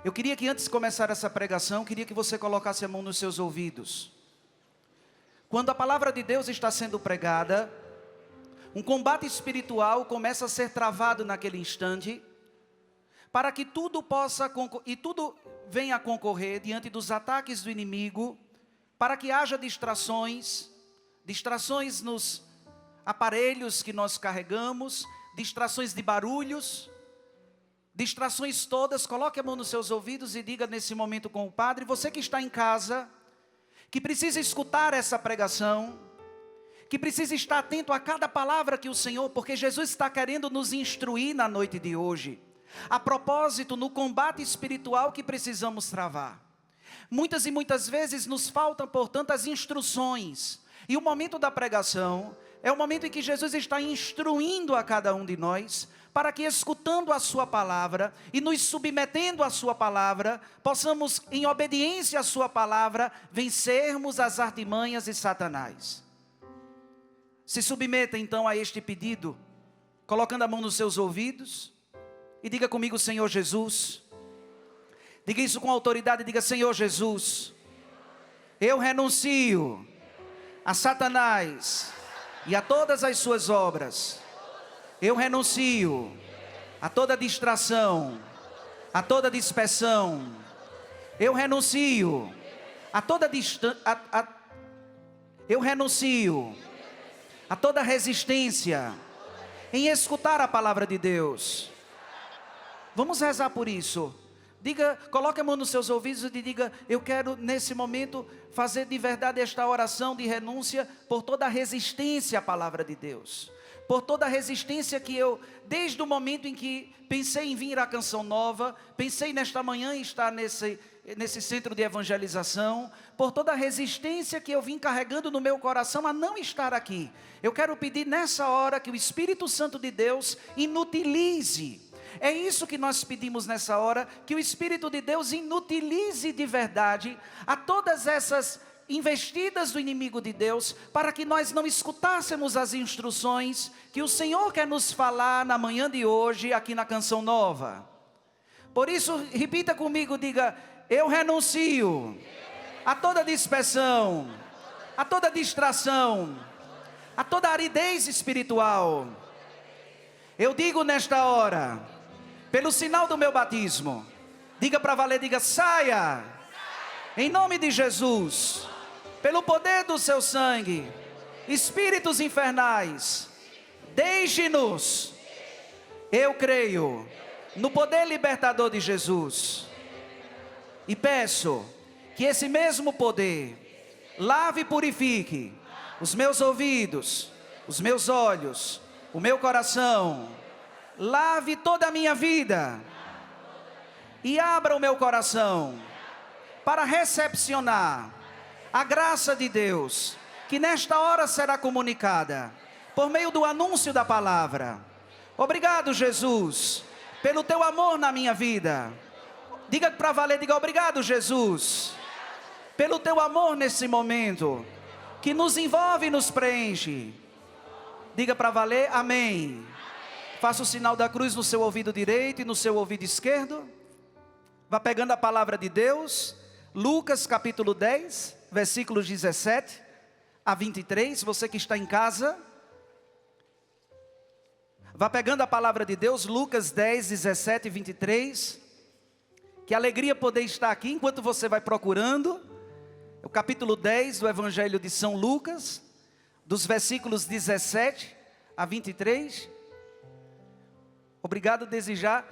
Eu queria que antes de começar essa pregação, queria que você colocasse a mão nos seus ouvidos. Quando a palavra de Deus está sendo pregada, um combate espiritual começa a ser travado naquele instante, para que tudo venha a concorrer diante dos ataques do inimigo, para que haja distrações nos aparelhos que nós carregamos, distrações de barulhos, distrações todas. Coloque a mão nos seus ouvidos e diga nesse momento com o Padre: você que está em casa, que precisa escutar essa pregação, que precisa estar atento a cada palavra que o Senhor, porque Jesus está querendo nos instruir na noite de hoje, a propósito, no combate espiritual que precisamos travar. Muitas e muitas vezes nos faltam, portanto, as instruções, e o momento da pregação é o momento em que Jesus está instruindo a cada um de nós, para que, escutando a sua palavra e nos submetendo à sua palavra, possamos, em obediência à sua palavra, vencermos as artimanhas de Satanás. Se submeta então a este pedido, colocando a mão nos seus ouvidos, e diga comigo: Senhor Jesus. Diga isso com autoridade, diga: Senhor Jesus, eu renuncio a Satanás e a todas as suas obras. Eu renuncio a toda distração, a toda dispersão. Eu renuncio a toda a toda resistência em escutar a palavra de Deus. Vamos rezar por isso. Diga, coloque a mão nos seus ouvidos e diga: eu quero nesse momento fazer de verdade esta oração de renúncia por toda a resistência à palavra de Deus. Por toda a resistência que eu, desde o momento em que pensei em vir à Canção Nova, pensei nesta manhã em estar nesse centro de evangelização, por toda a resistência que eu vim carregando no meu coração a não estar aqui. Eu quero pedir nessa hora que o Espírito Santo de Deus inutilize. É isso que nós pedimos nessa hora, que o Espírito de Deus inutilize de verdade a todas essas investidas do inimigo de Deus, para que nós não escutássemos as instruções que o Senhor quer nos falar na manhã de hoje, aqui na Canção Nova. Por isso, repita comigo, diga: eu renuncio a toda dispersão, a toda distração, a toda aridez espiritual. Eu digo nesta hora, pelo sinal do meu batismo, diga para valer, diga: saia, em nome de Jesus, pelo poder do seu sangue, espíritos infernais, deixe-nos. Eu creio no poder libertador de Jesus, e peço que esse mesmo poder lave e purifique os meus ouvidos, os meus olhos, o meu coração, lave toda a minha vida e abra o meu coração para recepcionar a graça de Deus, que nesta hora será comunicada por meio do anúncio da palavra. Obrigado, Jesus, pelo teu amor na minha vida. Diga para valer, diga: obrigado, Jesus, pelo teu amor nesse momento, que nos envolve e nos preenche. Diga para valer, amém. Faça o sinal da cruz no seu ouvido direito e no seu ouvido esquerdo. Vá pegando a palavra de Deus. Lucas capítulo 10, versículos 17 a 23. Você que está em casa, vá pegando a palavra de Deus. Lucas 10, 17 e 23. Que alegria poder estar aqui enquanto você vai procurando. O capítulo 10 do Evangelho de São Lucas, dos versículos 17 a 23. Obrigado desde já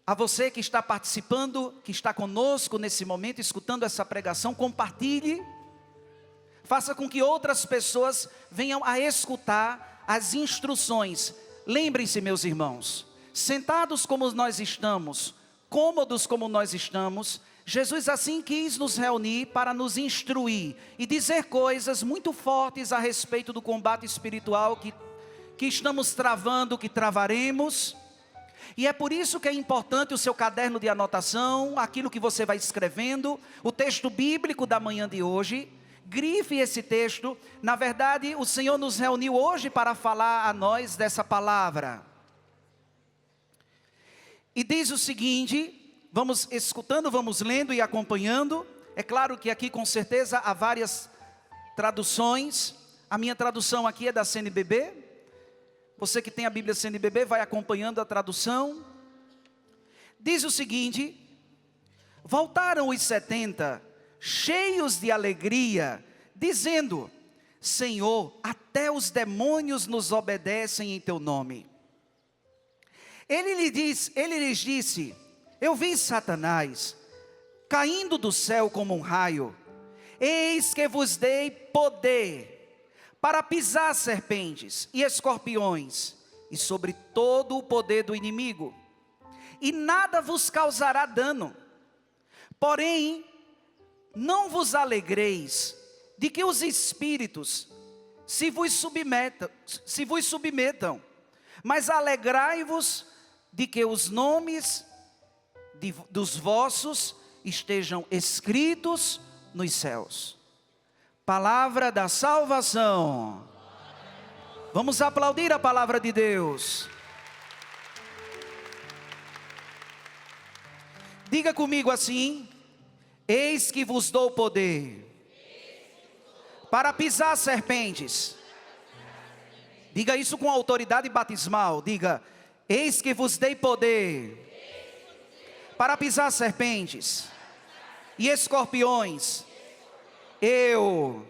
a você que está participando, que está conosco nesse momento, escutando essa pregação. Compartilhe, faça com que outras pessoas venham a escutar as instruções. Lembrem-se, meus irmãos, sentados como nós estamos, cômodos como nós estamos, Jesus assim quis nos reunir para nos instruir e dizer coisas muito fortes a respeito do combate espiritual que estamos travando, que travaremos. E é por isso que é importante o seu caderno de anotação, aquilo que você vai escrevendo, o texto bíblico da manhã de hoje. Grife esse texto. Na verdade, o Senhor nos reuniu hoje para falar a nós dessa palavra. E diz o seguinte, vamos escutando, vamos lendo e acompanhando. É claro que aqui com certeza há várias traduções. A minha tradução aqui é da CNBB. Você que tem a Bíblia CNBB vai acompanhando a tradução. Diz o seguinte: voltaram os 70, cheios de alegria, dizendo: Senhor, até os demônios nos obedecem em teu nome. Ele lhes disse: eu vi Satanás caindo do céu como um raio. Eis que vos dei poder para pisar serpentes e escorpiões, e sobre todo o poder do inimigo, e nada vos causará dano. Porém, não vos alegreis de que os espíritos se vos submetam, mas alegrai-vos de que os nomes dos vossos estejam escritos nos céus. Palavra da salvação. Vamos aplaudir a palavra de Deus. Diga comigo assim: eis que vos dou poder para pisar serpentes. Diga isso com autoridade batismal. Diga: eis que vos dei poder para pisar serpentes e escorpiões. Eu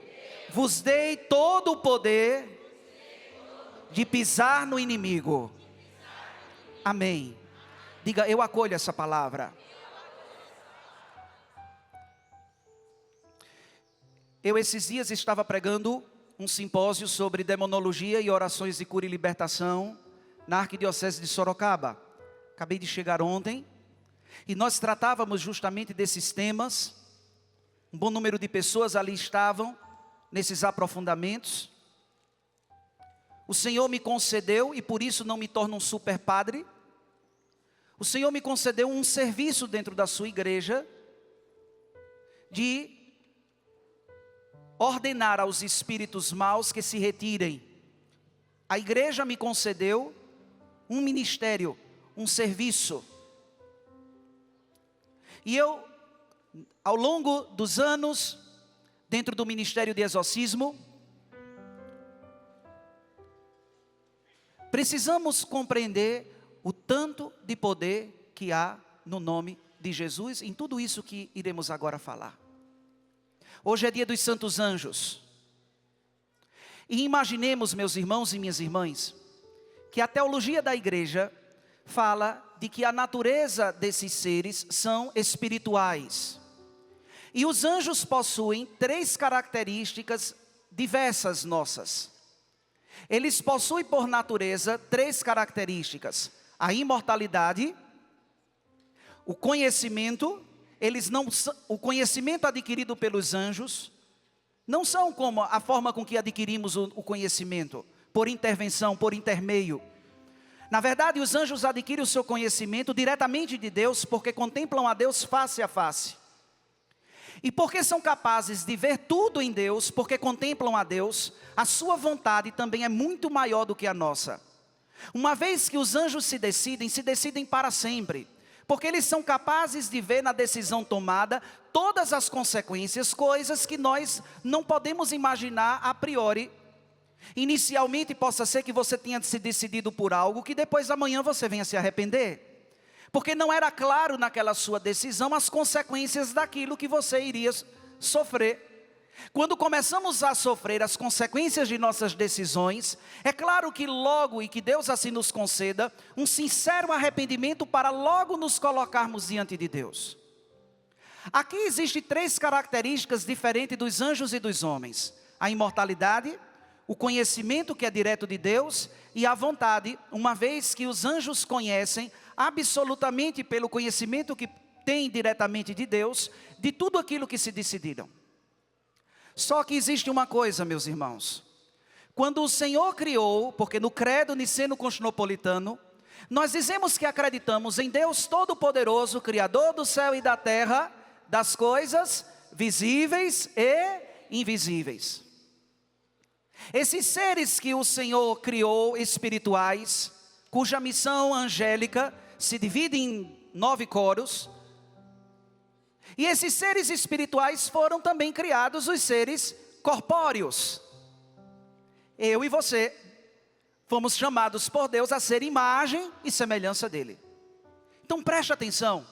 vos dei todo o poder de pisar no inimigo. Amém. Diga: eu acolho essa palavra. Eu esses dias estava pregando um simpósio sobre demonologia e orações de cura e libertação na Arquidiocese de Sorocaba. Acabei de chegar ontem e nós tratávamos justamente desses temas. Um bom número de pessoas ali estavam nesses aprofundamentos. O Senhor me concedeu, e por isso não me torno um super padre, o Senhor me concedeu um serviço dentro da sua igreja de ordenar aos espíritos maus que se retirem. A igreja me concedeu um ministério, um serviço. E eu, ao longo dos anos, dentro do ministério de exorcismo, precisamos compreender o tanto de poder que há no nome de Jesus, em tudo isso que iremos agora falar. Hoje é dia dos santos anjos. E imaginemos, meus irmãos e minhas irmãs, que a teologia da igreja fala de que a natureza desses seres são espirituais. E os anjos possuem 3 características diversas nossas. Eles possuem por natureza 3 características: a imortalidade, o conhecimento. O conhecimento adquirido pelos anjos não são como a forma com que adquirimos o conhecimento, por intervenção, por intermeio. Na verdade, os anjos adquirem o seu conhecimento diretamente de Deus, porque contemplam a Deus face a face. E porque são capazes de ver tudo em Deus, porque contemplam a Deus, a sua vontade também é muito maior do que a nossa. Uma vez que os anjos se decidem para sempre. Porque eles são capazes de ver na decisão tomada todas as consequências, coisas que nós não podemos imaginar a priori. Inicialmente possa ser que você tenha se decidido por algo que depois amanhã você venha se arrepender. Porque não era claro naquela sua decisão as consequências daquilo que você iria sofrer. Quando começamos a sofrer as consequências de nossas decisões, é claro que logo, e que Deus assim nos conceda, um sincero arrependimento para logo nos colocarmos diante de Deus. Aqui existem 3 características diferentes dos anjos e dos homens: a imortalidade, o conhecimento que é direto de Deus e a vontade, uma vez que os anjos conhecem absolutamente pelo conhecimento que têm diretamente de Deus, de tudo aquilo que se decidiram. Só que existe uma coisa, meus irmãos. Quando o Senhor criou, porque no credo niceno-constantinopolitano, nós dizemos que acreditamos em Deus Todo-Poderoso, Criador do céu e da terra, das coisas visíveis e invisíveis. Esses seres que o Senhor criou, espirituais, cuja missão angélica se divide em 9 coros. E esses seres espirituais foram também criados os seres corpóreos. Eu e você fomos chamados por Deus a ser imagem e semelhança dele. Então preste atenção.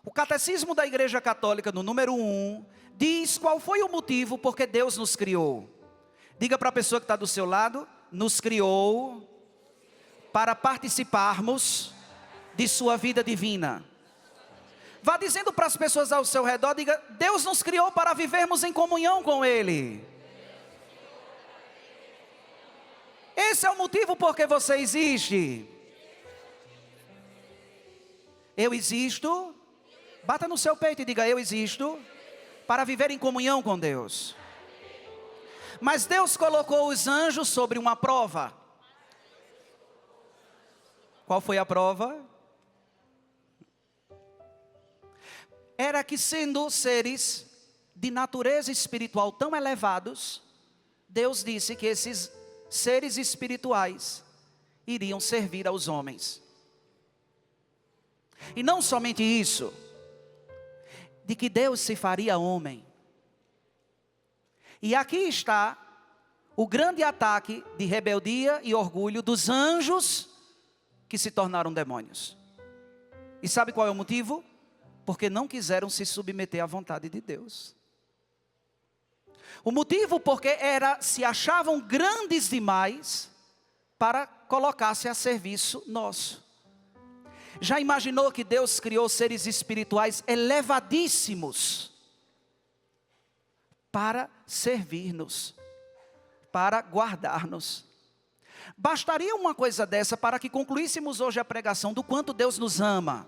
O Catecismo da Igreja Católica, no número 1, diz qual foi o motivo porque Deus nos criou. Diga para a pessoa que está do seu lado: nos criou para participarmos de sua vida divina. Vá dizendo para as pessoas ao seu redor, diga: Deus nos criou para vivermos em comunhão com Ele. Esse é o motivo por que você existe. Eu existo. Bata no seu peito e diga: eu existo para viver em comunhão com Deus. Mas Deus colocou os anjos sobre uma prova. Qual foi a prova? Era que, sendo seres de natureza espiritual tão elevados, Deus disse que esses seres espirituais iriam servir aos homens. E não somente isso, de que Deus se faria homem. E aqui está o grande ataque de rebeldia e orgulho dos anjos que se tornaram demônios. E sabe qual é o motivo? Porque não quiseram se submeter à vontade de Deus. O motivo porque se achavam grandes demais para colocar-se a serviço nosso. Já imaginou que Deus criou seres espirituais elevadíssimos para servir-nos, para guardar-nos? Bastaria uma coisa dessa para que concluíssemos hoje a pregação do quanto Deus nos ama.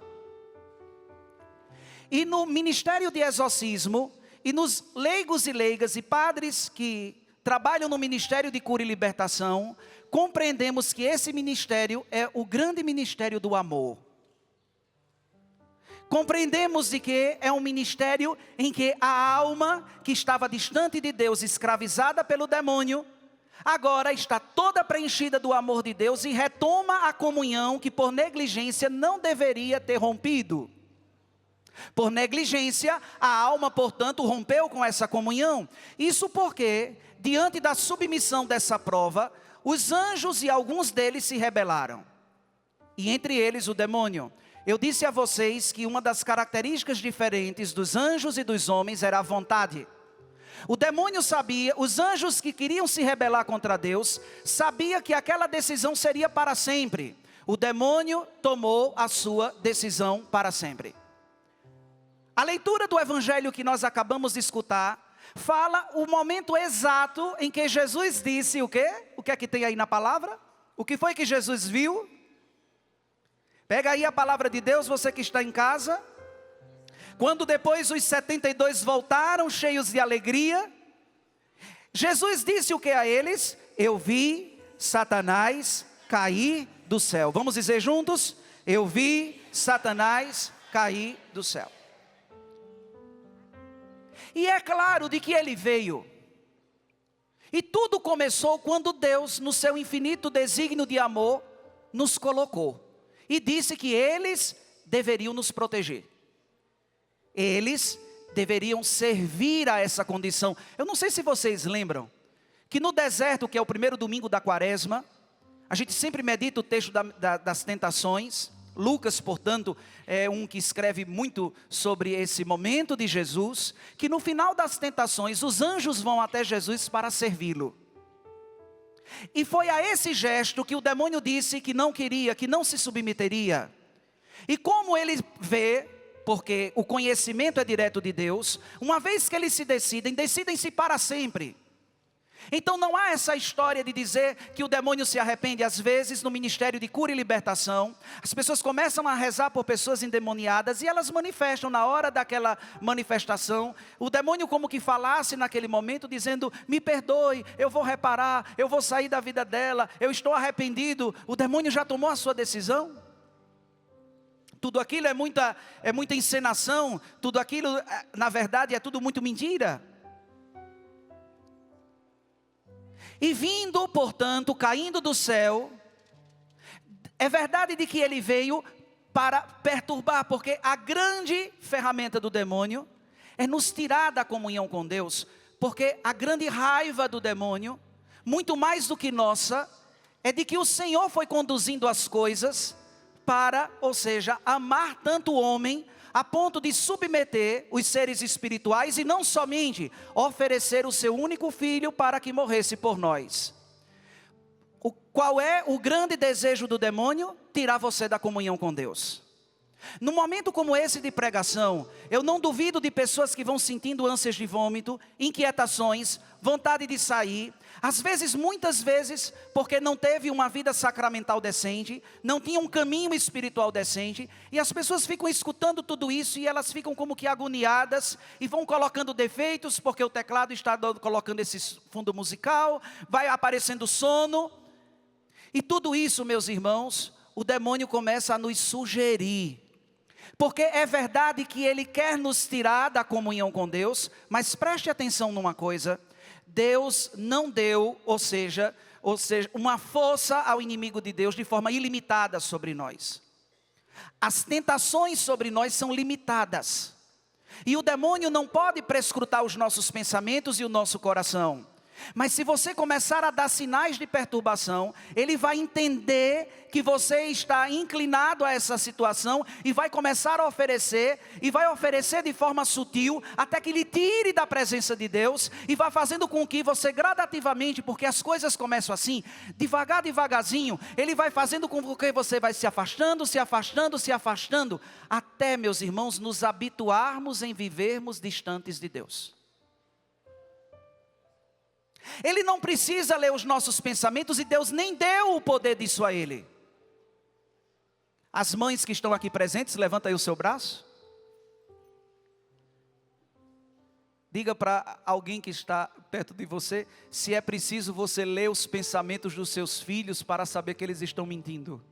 E no ministério de exorcismo, e nos leigos e leigas e padres que trabalham no ministério de cura e libertação, compreendemos que esse ministério é o grande ministério do amor. Compreendemos de que é um ministério em que a alma que estava distante de Deus, escravizada pelo demônio, agora está toda preenchida do amor de Deus e retoma a comunhão que por negligência não deveria ter rompido. Por negligência, a alma, portanto, rompeu com essa comunhão. Isso porque, diante da submissão dessa prova, os anjos e alguns deles se rebelaram. E entre eles o demônio. Eu disse a vocês que uma das características diferentes dos anjos e dos homens era a vontade. O demônio sabia, os anjos que queriam se rebelar contra Deus, sabia que aquela decisão seria para sempre. O demônio tomou a sua decisão para sempre. A leitura do evangelho que nós acabamos de escutar, fala o momento exato em que Jesus disse o quê? O que é que tem aí na palavra? O que foi que Jesus viu? Pega aí a palavra de Deus, você que está em casa. Quando depois os 72 voltaram cheios de alegria, Jesus disse o que a eles? Eu vi Satanás cair do céu. Vamos dizer juntos? Eu vi Satanás cair do céu. E é claro de que ele veio. E tudo começou quando Deus, no seu infinito desígnio de amor, nos colocou. E disse que eles deveriam nos proteger. Eles deveriam servir a essa condição. Eu não sei se vocês lembram, que no deserto, que é o primeiro domingo da quaresma, a gente sempre medita o texto das tentações. Lucas, portanto, é um que escreve muito sobre esse momento de Jesus, que no final das tentações, os anjos vão até Jesus para servi-lo. E foi a esse gesto que o demônio disse que não queria, que não se submeteria. E como ele vê, porque o conhecimento é direto de Deus, uma vez que eles se decidem-se para sempre. Então não há essa história de dizer que o demônio se arrepende. Às vezes no ministério de cura e libertação, as pessoas começam a rezar por pessoas endemoniadas e elas manifestam na hora daquela manifestação, o demônio como que falasse naquele momento dizendo, me perdoe, eu vou reparar, eu vou sair da vida dela, eu estou arrependido. O demônio já tomou a sua decisão? Tudo aquilo é muita encenação, tudo aquilo na verdade é tudo muito mentira. E vindo, portanto, caindo do céu, é verdade de que ele veio para perturbar, porque a grande ferramenta do demônio é nos tirar da comunhão com Deus, porque a grande raiva do demônio, muito mais do que nossa, é de que o Senhor foi conduzindo as coisas para, ou seja, amar tanto o homem, a ponto de submeter os seres espirituais e não somente oferecer o seu único filho para que morresse por nós. Qual é o grande desejo do demônio? Tirar você da comunhão com Deus. Num momento como esse de pregação, eu não duvido de pessoas que vão sentindo ânsias de vômito, inquietações, vontade de sair, às vezes, muitas vezes, porque não teve uma vida sacramental decente, não tinha um caminho espiritual decente, e as pessoas ficam escutando tudo isso e elas ficam como que agoniadas e vão colocando defeitos, porque o teclado está colocando esse fundo musical, vai aparecendo sono, e tudo isso, meus irmãos, o demônio começa a nos sugerir. Porque é verdade que ele quer nos tirar da comunhão com Deus, mas preste atenção numa coisa: Deus não deu, ou seja, uma força ao inimigo de Deus de forma ilimitada sobre nós. As tentações sobre nós são limitadas. E o demônio não pode prescrutar os nossos pensamentos e o nosso coração. Mas se você começar a dar sinais de perturbação, ele vai entender que você está inclinado a essa situação e vai começar a oferecer, e vai oferecer de forma sutil, até que lhe tire da presença de Deus, e vai fazendo com que você gradativamente, porque as coisas começam assim, devagarzinho, ele vai fazendo com que você vai se afastando, até, meus irmãos, nos habituarmos em vivermos distantes de Deus. Ele não precisa ler os nossos pensamentos e Deus nem deu o poder disso a ele. As mães que estão aqui presentes, levanta aí o seu braço. Diga para alguém que está perto de você, se é preciso você ler os pensamentos dos seus filhos para saber que eles estão mentindo.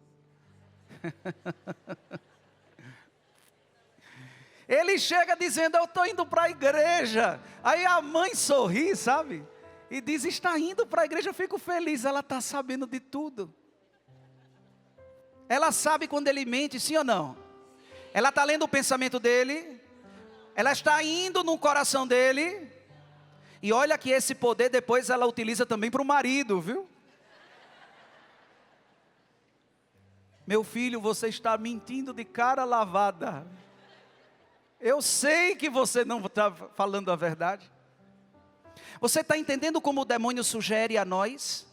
Ele chega dizendo, eu estou indo para a igreja. Aí a mãe sorri, sabe? E diz, está indo para a igreja, eu fico feliz. Ela está sabendo de tudo. Ela sabe quando ele mente, sim ou não? Ela está lendo o pensamento dele. Ela está indo no coração dele. E olha que esse poder depois ela utiliza também para o marido, viu? Meu filho, você está mentindo de cara lavada. Eu sei que você não está falando a verdade. Você está entendendo como o demônio sugere a nós?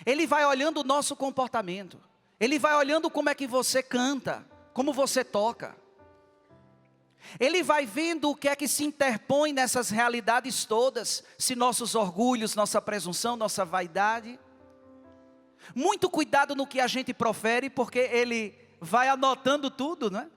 Ele vai olhando o nosso comportamento. Ele vai olhando como é que você canta, como você toca. Ele vai vendo o que é que se interpõe nessas realidades todas. Se nossos orgulhos, nossa presunção, nossa vaidade. Muito cuidado no que a gente profere, porque ele vai anotando tudo, não é?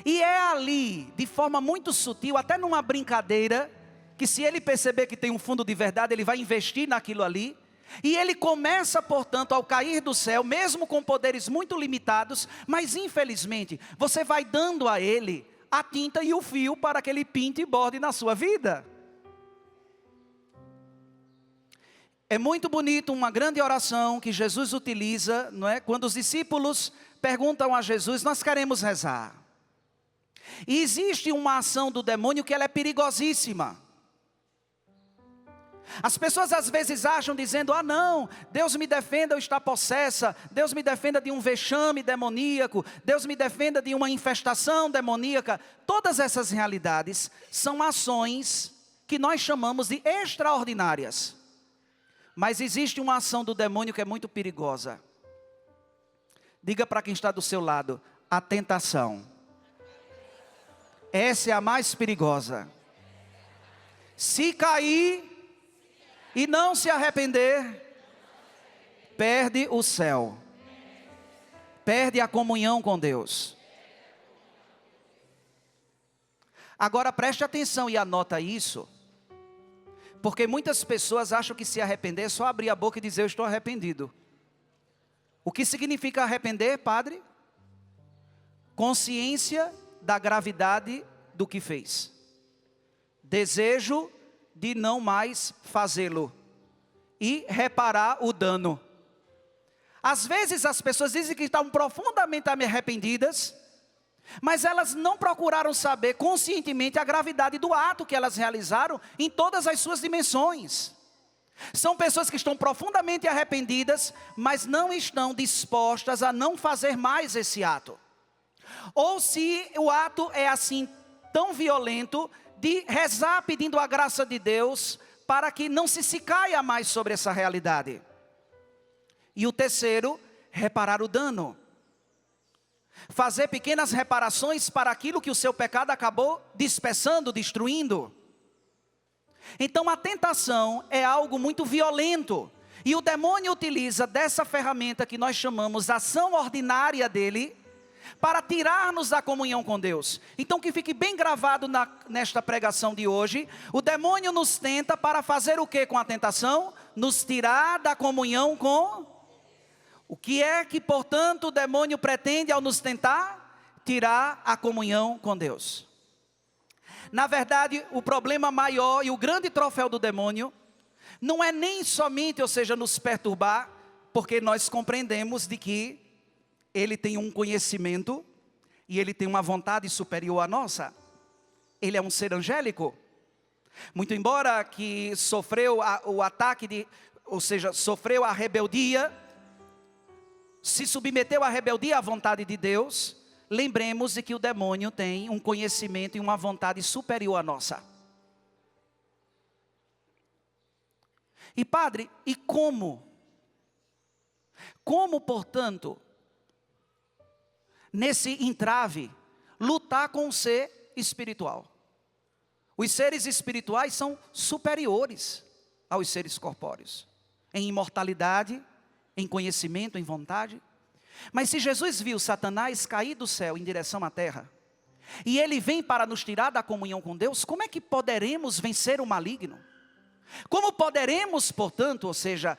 E é ali, de forma muito sutil, até numa brincadeira, que se ele perceber que tem um fundo de verdade, ele vai investir naquilo ali. E ele começa, portanto, ao cair do céu, mesmo com poderes muito limitados, mas infelizmente, você vai dando a ele a tinta e o fio para que ele pinte e borde na sua vida. É muito bonito uma grande oração que Jesus utiliza, não é? Quando os discípulos perguntam a Jesus, nós queremos rezar. E existe uma ação do demônio que ela é perigosíssima. As pessoas às vezes acham dizendo, ah não, Deus me defenda eu estar possessa, Deus me defenda de um vexame demoníaco, Deus me defenda de uma infestação demoníaca. Todas essas realidades são ações que nós chamamos de extraordinárias. Mas existe uma ação do demônio que é muito perigosa. Diga para quem está do seu lado, a tentação. Essa é a mais perigosa. Se cair e não se arrepender, perde o céu. Perde a comunhão com Deus. Agora preste atenção e anota isso. Porque muitas pessoas acham que se arrepender é só abrir a boca e dizer eu estou arrependido. O que significa arrepender, padre? Consciência da gravidade do que fez. Desejo de não mais fazê-lo. E reparar o dano. Às vezes as pessoas dizem que estão profundamente arrependidas, mas elas não procuraram saber conscientemente a gravidade do ato que elas realizaram em todas as suas dimensões. São pessoas que estão profundamente arrependidas, mas não estão dispostas a não fazer mais esse ato. Ou se o ato é assim tão violento, de rezar pedindo a graça de Deus para que não se caia mais sobre essa realidade. E o terceiro, reparar o dano. Fazer pequenas reparações para aquilo que o seu pecado acabou dispersando, destruindo. Então a tentação é algo muito violento. E o demônio utiliza dessa ferramenta que nós chamamos ação ordinária dele, para tirar-nos da comunhão com Deus. Então que fique bem gravado nesta pregação de hoje. O demônio nos tenta para fazer o que com a tentação? Nos tirar da comunhão com... O que é que, portanto, o demônio pretende ao nos tentar? Tirar a comunhão com Deus. Na verdade, o problema maior e o grande troféu do demônio não é nem somente, ou seja, nos perturbar, porque nós compreendemos de que ele tem um conhecimento e ele tem uma vontade superior à nossa. Ele é um ser angélico. Muito embora que sofreu o ataque, ou seja, sofreu a rebeldia, se submeteu à rebeldia à vontade de Deus, lembremos de que o demônio tem um conhecimento e uma vontade superior à nossa. E padre, e como? Como, portanto, nesse entrave, lutar com o ser espiritual? Os seres espirituais são superiores aos seres corpóreos, em imortalidade, em conhecimento, em vontade. Mas se Jesus viu Satanás cair do céu em direção à terra, e ele vem para nos tirar da comunhão com Deus, como é que poderemos vencer o maligno? Como poderemos, portanto, ou seja,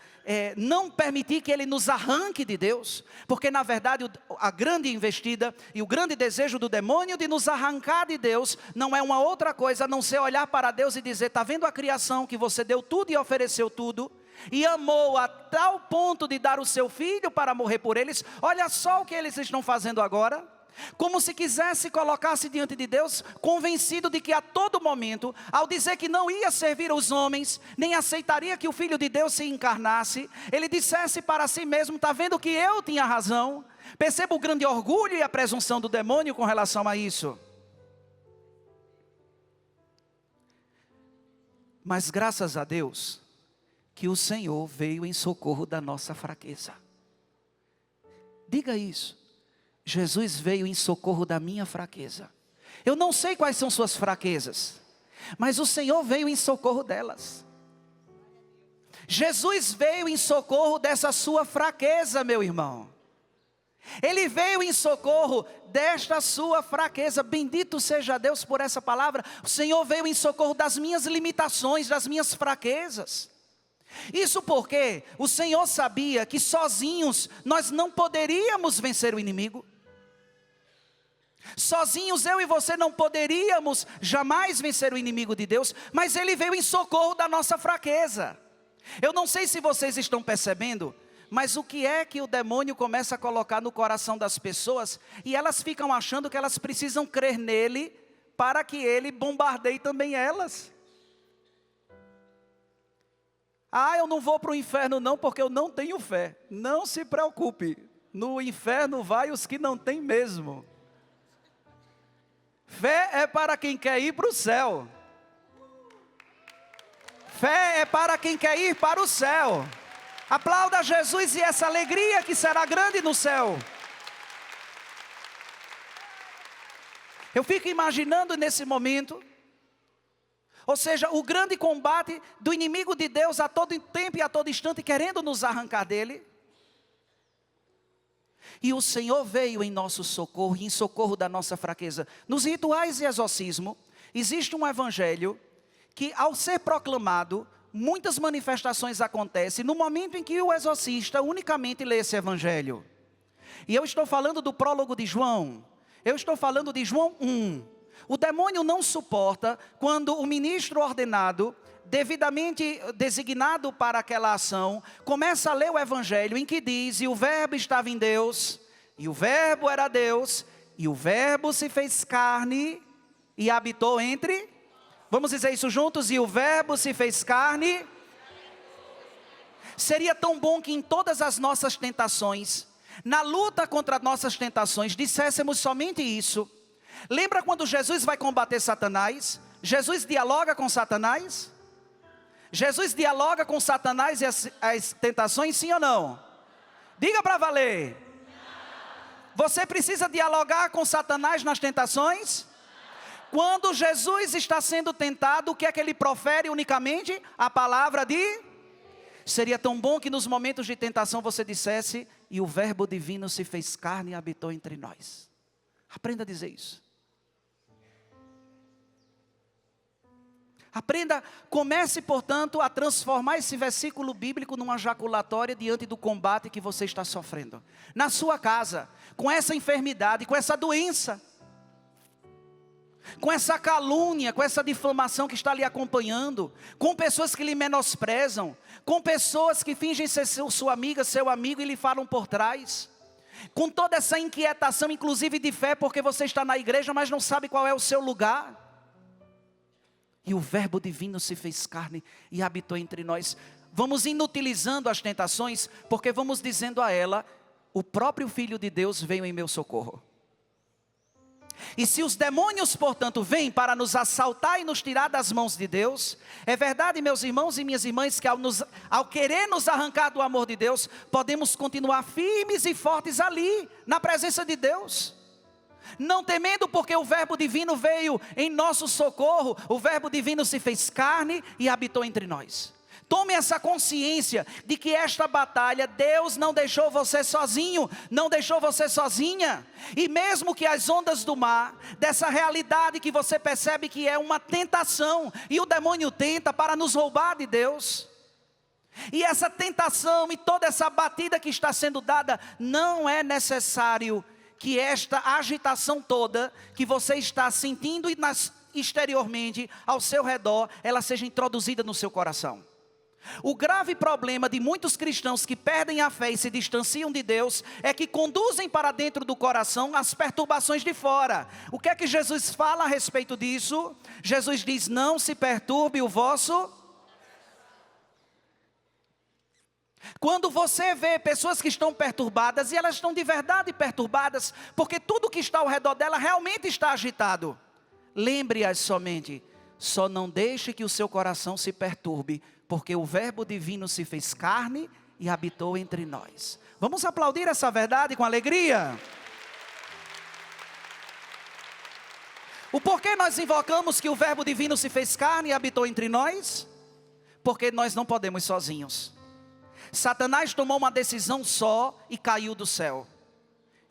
não permitir que ele nos arranque de Deus? Porque na verdade a grande investida e o grande desejo do demônio de nos arrancar de Deus não é uma outra coisa a não ser olhar para Deus e dizer: está vendo a criação que você deu tudo e ofereceu tudo? E amou a tal ponto de dar o seu filho para morrer por eles. Olha só o que eles estão fazendo agora. Como se quisesse colocar-se diante de Deus, convencido de que a todo momento, ao dizer que não ia servir aos homens, nem aceitaria que o Filho de Deus se encarnasse, ele dissesse para si mesmo: está vendo que eu tinha razão? Perceba o grande orgulho e a presunção do demônio com relação a isso. Mas graças a Deus que o Senhor veio em socorro da nossa fraqueza. Diga isso. Jesus veio em socorro da minha fraqueza. Eu não sei quais são suas fraquezas, mas o Senhor veio em socorro delas. Jesus veio em socorro dessa sua fraqueza, meu irmão. Ele veio em socorro desta sua fraqueza. Bendito seja Deus por essa palavra. O Senhor veio em socorro das minhas limitações, das minhas fraquezas. Isso porque o Senhor sabia que sozinhos nós não poderíamos vencer o inimigo. Sozinhos eu e você não poderíamos jamais vencer o inimigo de Deus, mas Ele veio em socorro da nossa fraqueza. Eu não sei se vocês estão percebendo, mas o que é que o demônio começa a colocar no coração das pessoas, e elas ficam achando que elas precisam crer nele, para que ele bombardeie também elas. Eu não vou para o inferno não, porque eu não tenho fé. Não se preocupe, no inferno vai os que não têm mesmo. Fé é para quem quer ir para o céu. Fé é para quem quer ir para o céu. Aplauda Jesus e essa alegria que será grande no céu. Eu fico imaginando nesse momento, ou seja, o grande combate do inimigo de Deus a todo tempo e a todo instante, querendo nos arrancar dele. E o Senhor veio em nosso socorro, em socorro da nossa fraqueza. Nos rituais de exorcismo, existe um evangelho que, ao ser proclamado, muitas manifestações acontecem no momento em que o exorcista unicamente lê esse evangelho. E eu estou falando do prólogo de João. Eu estou falando de João 1. O demônio não suporta quando o ministro ordenado devidamente designado para aquela ação, começa a ler o Evangelho em que diz: e o verbo estava em Deus, e o verbo era Deus, e o verbo se fez carne e habitou entre... Vamos dizer isso juntos? E o verbo se fez carne. Seria tão bom que em todas as nossas tentações, na luta contra nossas tentações, disséssemos somente isso. Lembra quando Jesus vai combater Satanás? Jesus dialoga com Satanás? Jesus dialoga com Satanás e as tentações, sim ou não? Diga para valer. Você precisa dialogar com Satanás nas tentações? Quando Jesus está sendo tentado, o que é que ele profere unicamente? A palavra de... Seria tão bom que nos momentos de tentação você dissesse: e o verbo divino se fez carne e habitou entre nós. Aprenda a dizer isso. Aprenda, comece portanto a transformar esse versículo bíblico numa jaculatória diante do combate que você está sofrendo. Na sua casa, com essa enfermidade, com essa doença, com essa calúnia, com essa difamação que está lhe acompanhando, com pessoas que lhe menosprezam, com pessoas que fingem ser sua amiga, seu amigo e lhe falam por trás, com toda essa inquietação, inclusive de fé, porque você está na igreja, mas não sabe qual é o seu lugar. E o verbo divino se fez carne e habitou entre nós. Vamos inutilizando as tentações, porque vamos dizendo a ela: o próprio Filho de Deus veio em meu socorro. E se os demônios, portanto, vêm para nos assaltar e nos tirar das mãos de Deus, é verdade, meus irmãos e minhas irmãs, que ao querer nos arrancar do amor de Deus, podemos continuar firmes e fortes ali, na presença de Deus, não temendo, porque o verbo divino veio em nosso socorro. O verbo divino se fez carne e habitou entre nós. Tome essa consciência de que esta batalha, Deus não deixou você sozinho, não deixou você sozinha. E mesmo que as ondas do mar, dessa realidade que você percebe que é uma tentação, e o demônio tenta para nos roubar de Deus, e essa tentação e toda essa batida que está sendo dada, não é necessário que esta agitação toda que você está sentindo exteriormente ao seu redor, ela seja introduzida no seu coração. O grave problema de muitos cristãos que perdem a fé e se distanciam de Deus é que conduzem para dentro do coração as perturbações de fora. O que é que Jesus fala a respeito disso? Jesus diz: não se perturbe o vosso. Quando você vê pessoas que estão perturbadas, e elas estão de verdade perturbadas, porque tudo que está ao redor dela realmente está agitado, lembre-as somente: só não deixe que o seu coração se perturbe, porque o verbo divino se fez carne e habitou entre nós. Vamos aplaudir essa verdade com alegria? O porquê nós invocamos que o verbo divino se fez carne e habitou entre nós? Porque nós não podemos sozinhos. Satanás tomou uma decisão só e caiu do céu.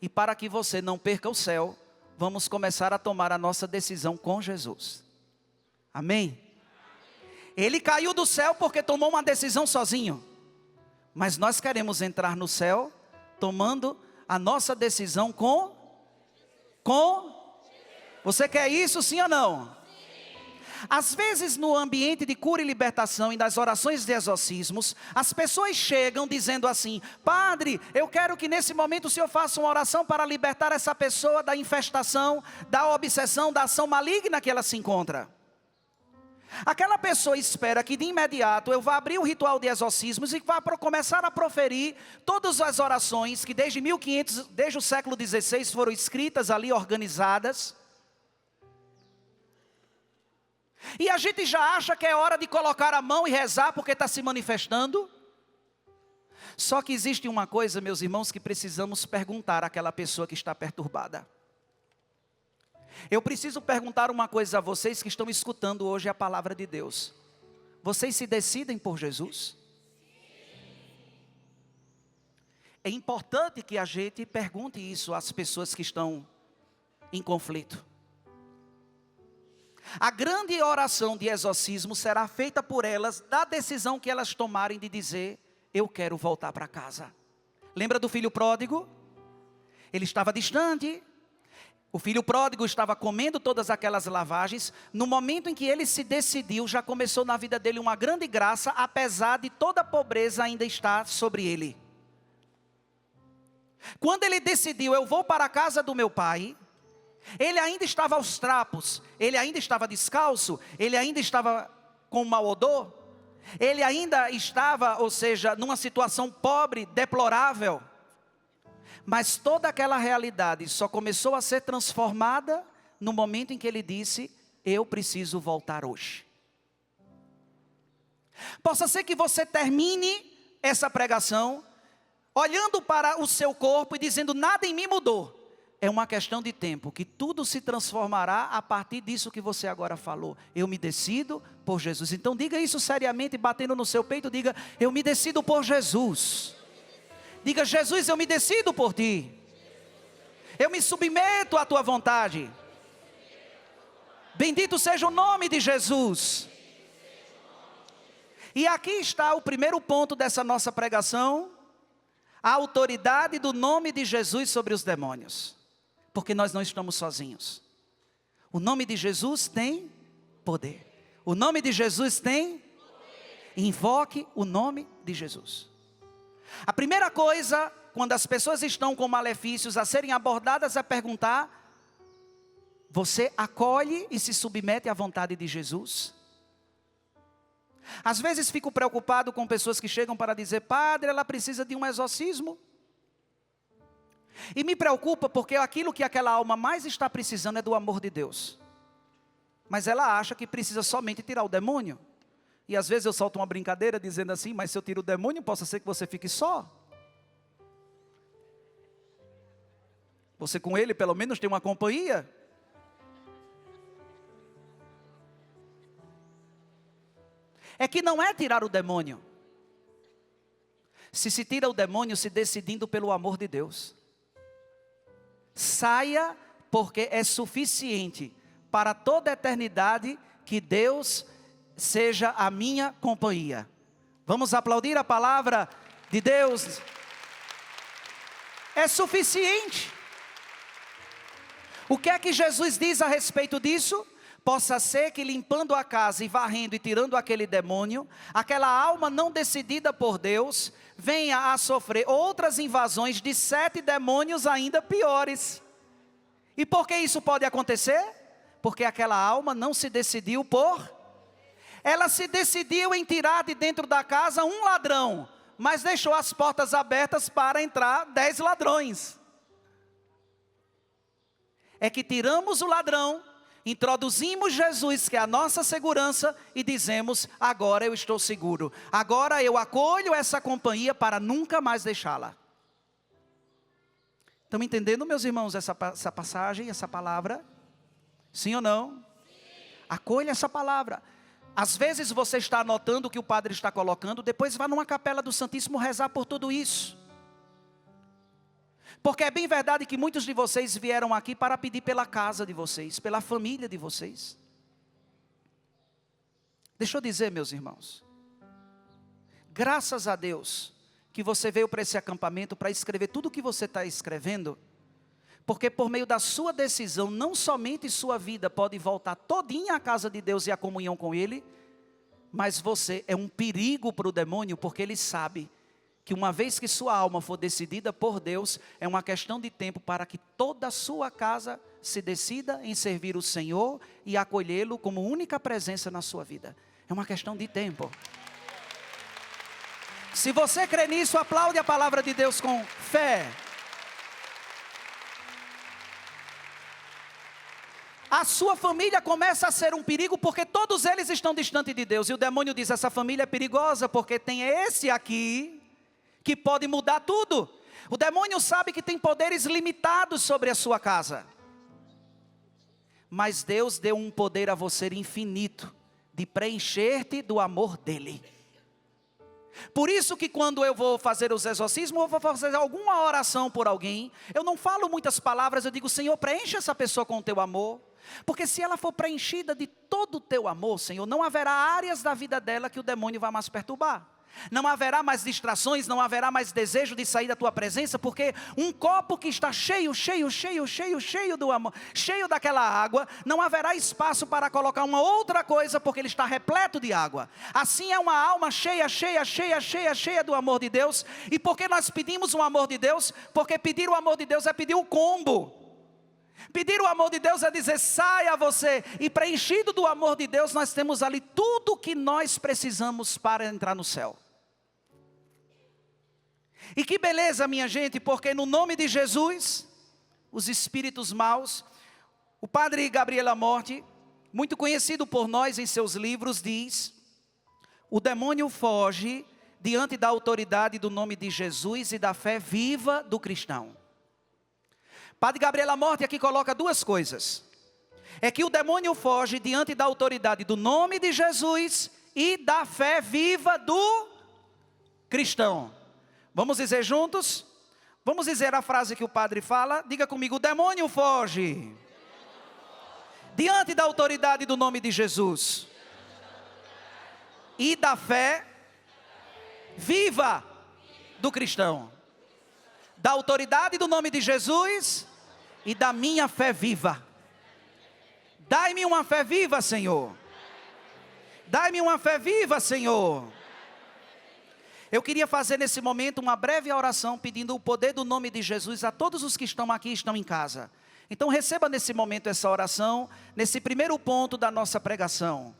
E para que você não perca o céu, vamos começar a tomar a nossa decisão com Jesus. Amém? Ele caiu do céu porque tomou uma decisão sozinho. Mas nós queremos entrar no céu tomando a nossa decisão com? Você quer isso, sim ou não? Às vezes no ambiente de cura e libertação e das orações de exorcismos, as pessoas chegam dizendo assim: padre, eu quero que nesse momento o senhor faça uma oração para libertar essa pessoa da infestação, da obsessão, da ação maligna que ela se encontra. Aquela pessoa espera que de imediato eu vá abrir o ritual de exorcismos e vá começar a proferir todas as orações que desde o século XVI foram escritas ali, organizadas. E a gente já acha que é hora de colocar a mão e rezar porque está se manifestando. Só que existe uma coisa, meus irmãos, que precisamos perguntar àquela pessoa que está perturbada. Eu preciso perguntar uma coisa a vocês que estão escutando hoje a palavra de Deus. Vocês se decidem por Jesus? É importante que a gente pergunte isso às pessoas que estão em conflito. A grande oração de exorcismo será feita por elas, da decisão que elas tomarem de dizer: eu quero voltar para casa. Lembra do filho pródigo? Ele estava distante. O filho pródigo estava comendo todas aquelas lavagens. No momento em que ele se decidiu, já começou na vida dele uma grande graça, apesar de toda a pobreza ainda estar sobre ele. Quando ele decidiu, eu vou para a casa do meu pai, ele ainda estava aos trapos, ele ainda estava descalço, ele ainda estava com mau odor, ele ainda estava, ou seja, numa situação pobre, deplorável. Mas toda aquela realidade só começou a ser transformada no momento em que ele disse, eu preciso voltar hoje. Possa ser que você termine essa pregação olhando para o seu corpo e dizendo, nada em mim mudou. É uma questão de tempo, que tudo se transformará a partir disso que você agora falou. Eu me decido por Jesus. Então diga isso seriamente, batendo no seu peito, diga, eu me decido por Jesus. Diga, Jesus, eu me decido por ti. Eu me submeto à tua vontade. Bendito seja o nome de Jesus. E aqui está o primeiro ponto dessa nossa pregação. A autoridade do nome de Jesus sobre os demônios. Porque nós não estamos sozinhos. O nome de Jesus tem poder. O nome de Jesus tem poder. Invoque o nome de Jesus. A primeira coisa, quando as pessoas estão com malefícios a serem abordadas, é perguntar, você acolhe e se submete à vontade de Jesus? Às vezes fico preocupado com pessoas que chegam para dizer, padre, ela precisa de um exorcismo. E me preocupa porque aquilo que aquela alma mais está precisando é do amor de Deus. Mas ela acha que precisa somente tirar o demônio. E às vezes eu solto uma brincadeira dizendo assim, mas se eu tiro o demônio, possa ser que você fique só. Você com ele pelo menos tem uma companhia. É que não é tirar o demônio. Se tira o demônio se decidindo pelo amor de Deus. Saia porque é suficiente para toda a eternidade que Deus seja a minha companhia. Vamos aplaudir a palavra de Deus. É suficiente. O que é que Jesus diz a respeito disso? Possa ser que limpando a casa e varrendo e tirando aquele demônio, aquela alma não decidida por Deus, venha a sofrer outras invasões de 7 demônios ainda piores. E por que isso pode acontecer? Porque aquela alma não se decidiu por... Ela se decidiu em tirar de dentro da casa um ladrão, mas deixou as portas abertas para entrar 10 ladrões. É que tiramos o ladrão, introduzimos Jesus, que é a nossa segurança, e dizemos, agora eu estou seguro. Agora eu acolho essa companhia para nunca mais deixá-la. Estão entendendo, meus irmãos, essa passagem, essa palavra? Sim ou não? Sim. Acolha essa palavra. Às vezes você está anotando o que o padre está colocando, depois vá numa capela do Santíssimo rezar por tudo isso. Porque é bem verdade que muitos de vocês vieram aqui para pedir pela casa de vocês, pela família de vocês. Deixa eu dizer, meus irmãos, graças a Deus que você veio para esse acampamento para escrever tudo o que você está escrevendo, porque por meio da sua decisão, não somente sua vida pode voltar todinha à casa de Deus e à comunhão com Ele, mas você é um perigo para o demônio, porque ele sabe que uma vez que sua alma for decidida por Deus, é uma questão de tempo para que toda a sua casa se decida em servir o Senhor e acolhê-lo como única presença na sua vida. É uma questão de tempo. Se você crê nisso, aplaude a palavra de Deus com fé. A sua família começa a ser um perigo porque todos eles estão distantes de Deus. E o demônio diz, essa família é perigosa porque tem esse aqui que pode mudar tudo. O demônio sabe que tem poderes limitados sobre a sua casa. Mas Deus deu um poder a você infinito de preencher-te do amor dEle. Por isso que quando eu vou fazer os exorcismos, eu vou fazer alguma oração por alguém, eu não falo muitas palavras, eu digo, Senhor, preencha essa pessoa com o teu amor. Porque se ela for preenchida de todo o teu amor, Senhor, não haverá áreas da vida dela que o demônio vai mais perturbar. Não haverá mais distrações, não haverá mais desejo de sair da tua presença, porque um copo que está cheio do amor, cheio daquela água, não haverá espaço para colocar uma outra coisa, porque ele está repleto de água. Assim é uma alma cheia do amor de Deus. E por que nós pedimos o amor de Deus? Porque pedir o amor de Deus é pedir o combo. Pedir o amor de Deus é dizer, saia você. E preenchido do amor de Deus, nós temos ali tudo o que nós precisamos para entrar no céu. E que beleza, minha gente, porque no nome de Jesus, os espíritos maus, o padre Gabriel Amorth, muito conhecido por nós em seus livros, diz: o demônio foge diante da autoridade do nome de Jesus e da fé viva do cristão. Padre Gabriel Amorth aqui coloca duas coisas. É que o demônio foge diante da autoridade do nome de Jesus e da fé viva do cristão. Vamos dizer juntos? Vamos dizer a frase que o padre fala? Diga comigo: o demônio foge diante da autoridade do nome de Jesus e da fé viva do cristão. Da autoridade do nome de Jesus e da minha fé viva. Dai-me uma fé viva, Senhor. Dai-me uma fé viva, Senhor. Eu queria fazer nesse momento uma breve oração pedindo o poder do nome de Jesus a todos os que estão aqui e estão em casa. Então receba nesse momento essa oração, nesse primeiro ponto da nossa pregação.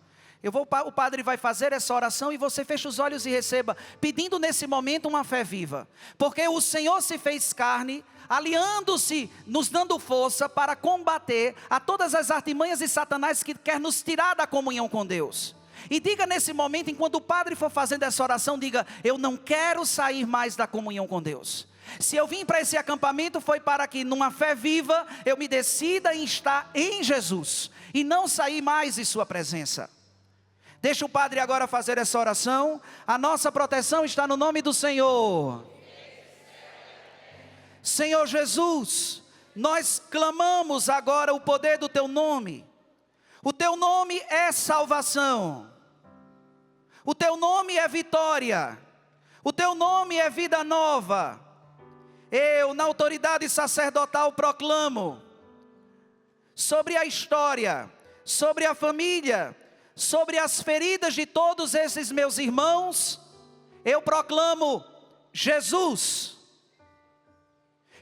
O padre vai fazer essa oração e você fecha os olhos e receba, pedindo nesse momento uma fé viva. Porque o Senhor se fez carne, aliando-se, nos dando força para combater a todas as artimanhas de Satanás que quer nos tirar da comunhão com Deus. E diga nesse momento, enquanto o padre for fazendo essa oração, diga: eu não quero sair mais da comunhão com Deus. Se eu vim para esse acampamento foi para que numa fé viva eu me decida em estar em Jesus e não sair mais de sua presença. Deixa o padre agora fazer essa oração. A nossa proteção está no nome do Senhor. Senhor Jesus, nós clamamos agora o poder do teu nome. O teu nome é salvação. O teu nome é vitória. O teu nome é vida nova. Eu, na autoridade sacerdotal, proclamo sobre a história, sobre a família, sobre as feridas de todos esses meus irmãos, eu proclamo Jesus.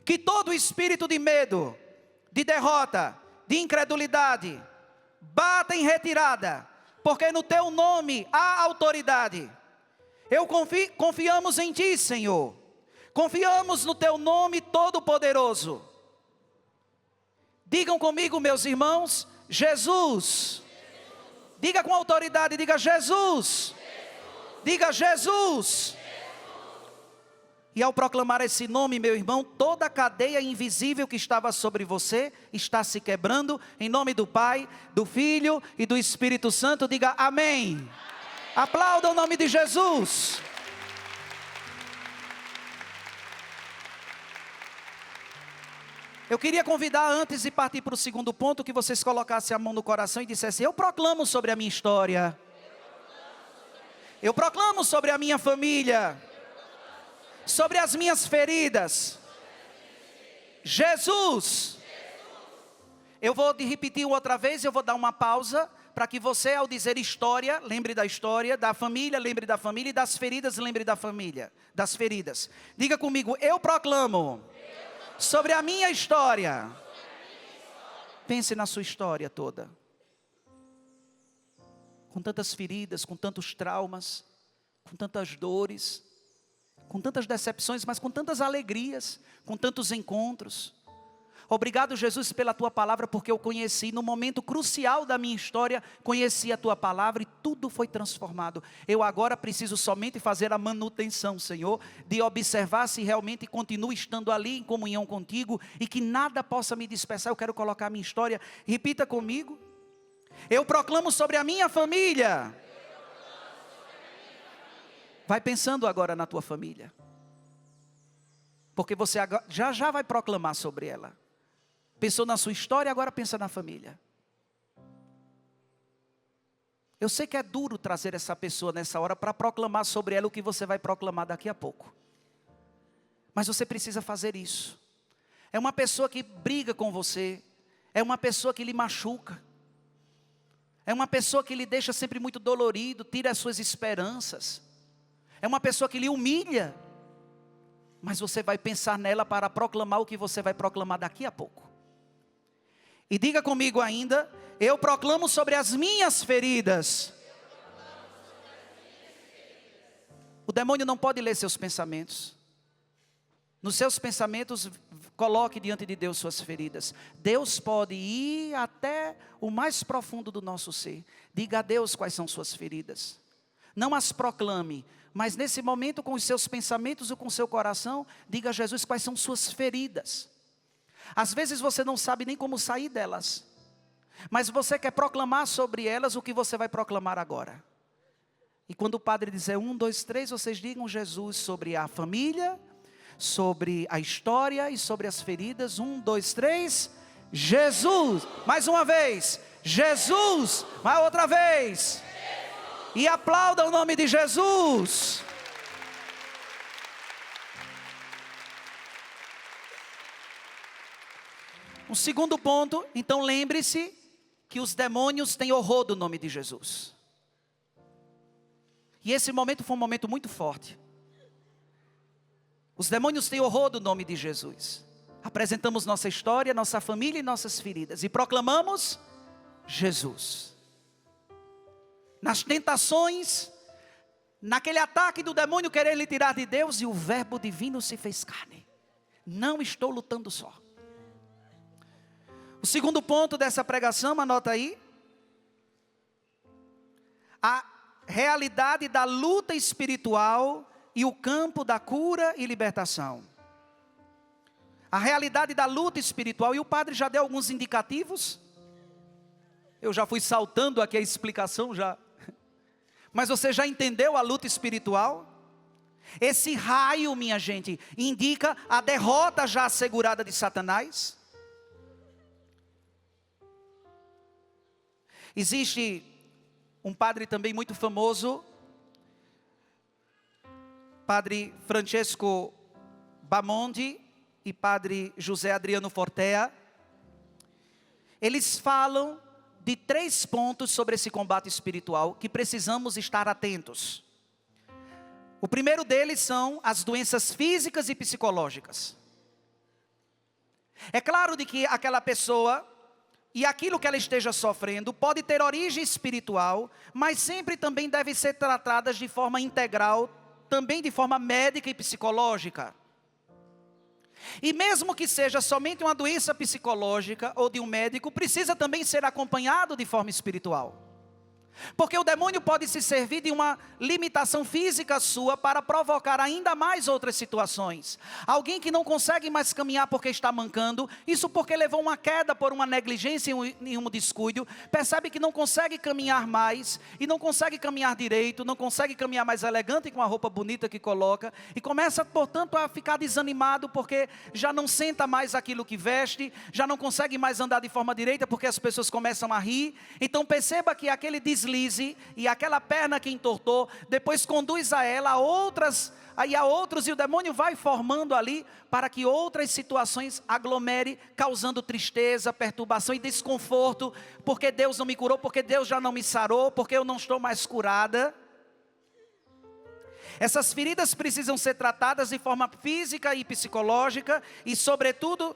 Que todo espírito de medo, de derrota, de incredulidade, bata em retirada, porque no teu nome há autoridade. Confiamos em ti, Senhor. Confiamos no teu nome todo-poderoso. Digam comigo, meus irmãos, Jesus. Diga com autoridade, diga Jesus. Diga Jesus. E ao proclamar esse nome, meu irmão, toda a cadeia invisível que estava sobre você está se quebrando, em nome do Pai, do Filho e do Espírito Santo. Diga amém. Aplauda o nome de Jesus. Eu queria convidar, antes de partir para o segundo ponto, que vocês colocassem a mão no coração e dissessem: eu proclamo sobre a minha história. Eu proclamo sobre a minha família. Sobre as minhas feridas. Jesus. Eu vou repetir outra vez, eu vou dar uma pausa, para que você, ao dizer história, lembre da história, da família, lembre da família, e das feridas, lembre da família, das feridas. Diga comigo: eu proclamo sobre a minha história. Pense na sua história toda. Com tantas feridas, com tantos traumas, com tantas dores, com tantas decepções, mas com tantas alegrias, com tantos encontros. Obrigado, Jesus, pela tua palavra, porque eu conheci, no momento crucial da minha história, conheci a tua palavra e tudo foi transformado. Eu agora preciso somente fazer a manutenção, Senhor, de observar se realmente continuo estando ali em comunhão contigo e que nada possa me dispersar. Eu quero colocar a minha história. Repita comigo. Eu proclamo sobre a minha família. Vai pensando agora na tua família. Porque você já vai proclamar sobre ela. Pensou na sua história, agora pensa na família. Eu sei que é duro trazer essa pessoa nessa hora para proclamar sobre ela o que você vai proclamar daqui a pouco. Mas você precisa fazer isso. É uma pessoa que briga com você. É uma pessoa que lhe machuca. É uma pessoa que lhe deixa sempre muito dolorido, tira as suas esperanças. É uma pessoa que lhe humilha. Mas você vai pensar nela para proclamar o que você vai proclamar daqui a pouco. E diga comigo ainda: eu proclamo sobre as minhas feridas. O demônio não pode ler seus pensamentos. Nos seus pensamentos, coloque diante de Deus suas feridas. Deus pode ir até o mais profundo do nosso ser. Diga a Deus quais são suas feridas. Não as proclame, mas nesse momento, com os seus pensamentos ou com o seu coração, diga a Jesus quais são suas feridas. Às vezes você não sabe nem como sair delas, mas você quer proclamar sobre elas o que você vai proclamar agora. E quando o padre dizer 1, 2, 3, vocês digam Jesus sobre a família, sobre a história e sobre as feridas. 1, 2, 3, Jesus. Mais uma vez, Jesus. Mais outra vez. E aplauda o nome de Jesus. Um segundo ponto, então lembre-se que os demônios têm horror do nome de Jesus. E esse momento foi um momento muito forte. Os demônios têm horror do nome de Jesus. Apresentamos nossa história, nossa família e nossas feridas. E proclamamos Jesus. Nas tentações, naquele ataque do demônio querer lhe tirar de Deus, e o verbo divino se fez carne. Não estou lutando só. O segundo ponto dessa pregação, anota aí. A realidade da luta espiritual e o campo da cura e libertação. A realidade da luta espiritual, e o padre já deu alguns indicativos. Eu já fui saltando aqui a explicação já. Mas você já entendeu a luta espiritual? Esse raio, minha gente, indica a derrota já assegurada de Satanás. Existe um padre também muito famoso, Padre Francesco Bamondi e Padre José Adriano Fortea. Eles falam de 3 pontos sobre esse combate espiritual que precisamos estar atentos. O primeiro deles são as doenças físicas e psicológicas. É claro de que aquela pessoa e aquilo que ela esteja sofrendo pode ter origem espiritual, mas sempre também deve ser tratadas de forma integral, também de forma médica e psicológica. E mesmo que seja somente uma doença psicológica ou de um médico, precisa também ser acompanhado de forma espiritual. Porque o demônio pode se servir de uma limitação física sua para provocar ainda mais outras situações. Alguém que não consegue mais caminhar porque está mancando, isso porque levou uma queda por uma negligência e um descuido, percebe que não consegue caminhar mais, e não consegue caminhar direito, não consegue caminhar mais elegante com a roupa bonita que coloca, e começa, portanto, a ficar desanimado porque já não senta mais aquilo que veste, já não consegue mais andar de forma direita porque as pessoas começam a rir. Então perceba que aquele deslize e aquela perna que entortou, depois conduz a ela a outros, e o demônio vai formando ali para que outras situações aglomere, causando tristeza, perturbação e desconforto, porque Deus não me curou, porque Deus já não me sarou, porque eu não estou mais curada. Essas feridas precisam ser tratadas de forma física e psicológica e, sobretudo,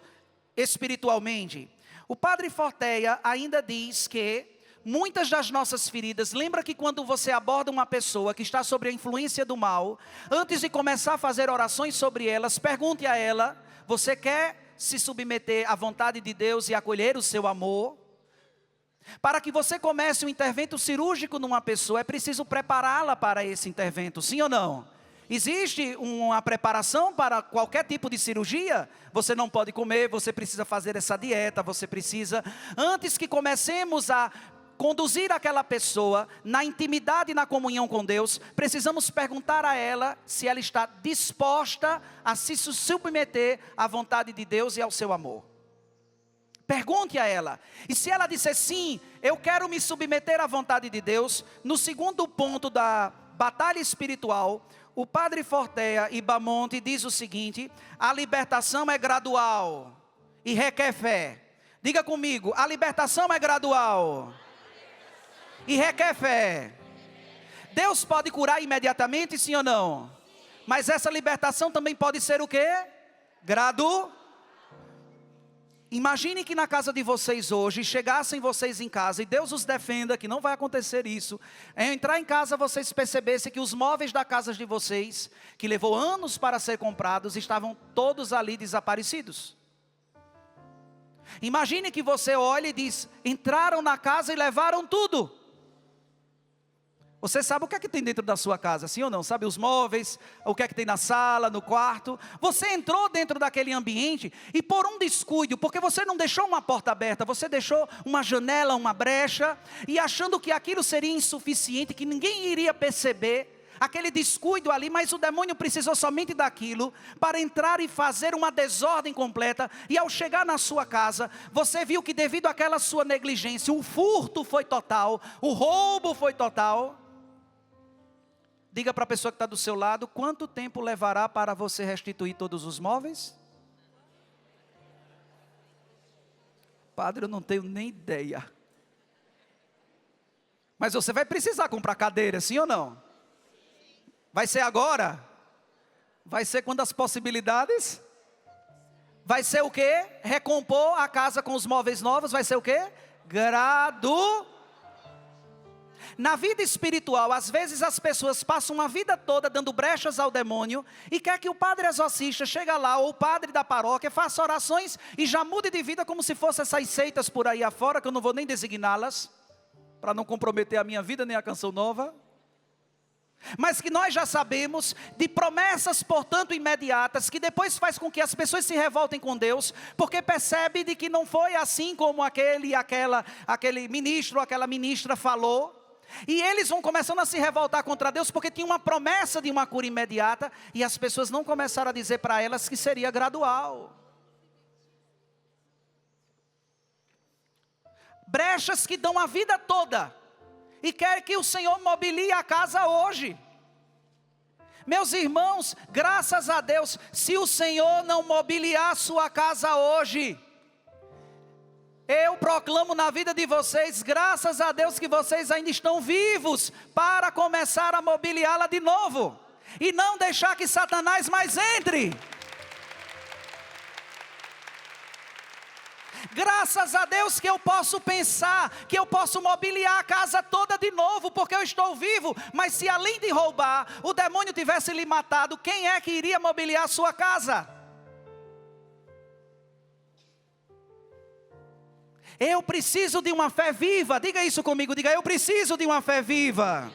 espiritualmente. O padre Fortea ainda diz que muitas das nossas feridas, lembra que quando você aborda uma pessoa que está sob a influência do mal, antes de começar a fazer orações sobre elas, pergunte a ela: você quer se submeter à vontade de Deus e acolher o seu amor? Para que você comece um intervento cirúrgico numa pessoa, é preciso prepará-la para esse intervento, sim ou não? Existe uma preparação para qualquer tipo de cirurgia? Você não pode comer, você precisa fazer essa dieta, você precisa, antes que comecemos a conduzir aquela pessoa na intimidade e na comunhão com Deus, precisamos perguntar a ela se ela está disposta a se submeter à vontade de Deus e ao seu amor. Pergunte a ela. E se ela disser sim, eu quero me submeter à vontade de Deus, no segundo ponto da batalha espiritual, o padre Fortea e Bamonte diz o seguinte: a libertação é gradual e requer fé. Diga comigo, a libertação é gradual e requer fé. Deus pode curar imediatamente, sim ou não? Mas essa libertação também pode ser o quê? Imagine que na casa de vocês hoje, chegassem vocês em casa, e Deus os defenda, que não vai acontecer isso. Entrar em casa, vocês percebessem que os móveis da casa de vocês, que levou anos para ser comprados, estavam todos ali desaparecidos. Imagine que você olha e diz, entraram na casa e levaram tudo. Você sabe o que é que tem dentro da sua casa, sim ou não? Sabe os móveis, o que é que tem na sala, no quarto. Você entrou dentro daquele ambiente e por um descuido, porque você não deixou uma porta aberta, você deixou uma janela, uma brecha, e achando que aquilo seria insuficiente, que ninguém iria perceber, aquele descuido ali, mas o demônio precisou somente daquilo para entrar e fazer uma desordem completa. E ao chegar na sua casa, você viu que devido àquela sua negligência, o furto foi total, o roubo foi total. Diga para a pessoa que está do seu lado, quanto tempo levará para você restituir todos os móveis? Padre, eu não tenho nem ideia. Mas você vai precisar comprar cadeira, sim ou não? Vai ser agora? Vai ser quando as possibilidades? Vai ser o quê? Recompor a casa com os móveis novos, vai ser o quê? Na vida espiritual, às vezes as pessoas passam uma vida toda dando brechas ao demônio e quer que o padre exorcista chegue lá, ou o padre da paróquia, faça orações e já mude de vida como se fossem essas seitas por aí afora, que eu não vou nem designá-las, para não comprometer a minha vida nem a Canção Nova. Mas que nós já sabemos de promessas, portanto, imediatas, que depois faz com que as pessoas se revoltem com Deus, porque percebe de que não foi assim como aquele ministro ou aquela ministra falou. E eles vão começando a se revoltar contra Deus, porque tinha uma promessa de uma cura imediata, e as pessoas não começaram a dizer para elas que seria gradual. Brechas que dão a vida toda, e quer que o Senhor mobilie a casa hoje. Meus irmãos, graças a Deus, se o Senhor não mobiliar a sua casa hoje, eu proclamo na vida de vocês, graças a Deus que vocês ainda estão vivos, para começar a mobiliá-la de novo, e não deixar que Satanás mais entre. Graças a Deus que eu posso pensar, que eu posso mobiliar a casa toda de novo, porque eu estou vivo. Mas se além de roubar, o demônio tivesse lhe matado, quem é que iria mobiliar a sua casa? Eu preciso de uma fé viva. Diga isso comigo, diga, eu preciso de uma fé viva.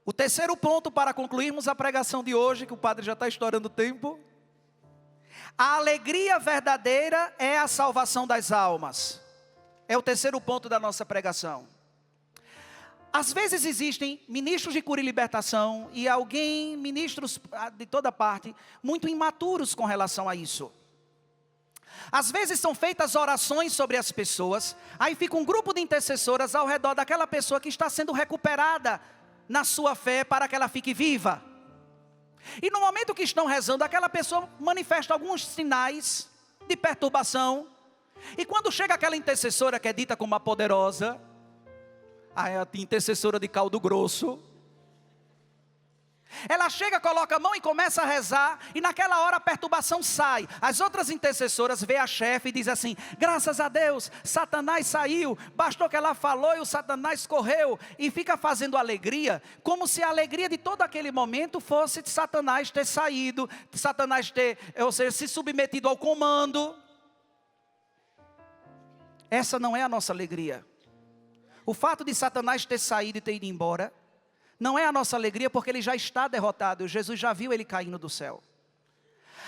O terceiro ponto para concluirmos a pregação de hoje, que o padre já está estourando o tempo. A alegria verdadeira é a salvação das almas. É o terceiro ponto da nossa pregação. Às vezes existem ministros de cura e libertação e ministros de toda parte, muito imaturos com relação a isso. Às vezes são feitas orações sobre as pessoas, aí fica um grupo de intercessoras ao redor daquela pessoa que está sendo recuperada na sua fé para que ela fique viva. E no momento que estão rezando, aquela pessoa manifesta alguns sinais de perturbação. E quando chega aquela intercessora que é dita como a poderosa, a intercessora de caldo grosso, ela chega, coloca a mão e começa a rezar, e naquela hora a perturbação sai. As outras intercessoras vê a chefe e diz assim: graças a Deus, Satanás saiu, bastou que ela falou e o Satanás correu. E fica fazendo alegria, como se a alegria de todo aquele momento fosse de Satanás ter saído, de Satanás ter, ou seja, se submetido ao comando. Essa não é a nossa alegria. O fato de Satanás ter saído e ter ido embora não é a nossa alegria, porque ele já está derrotado. Jesus já viu ele caindo do céu.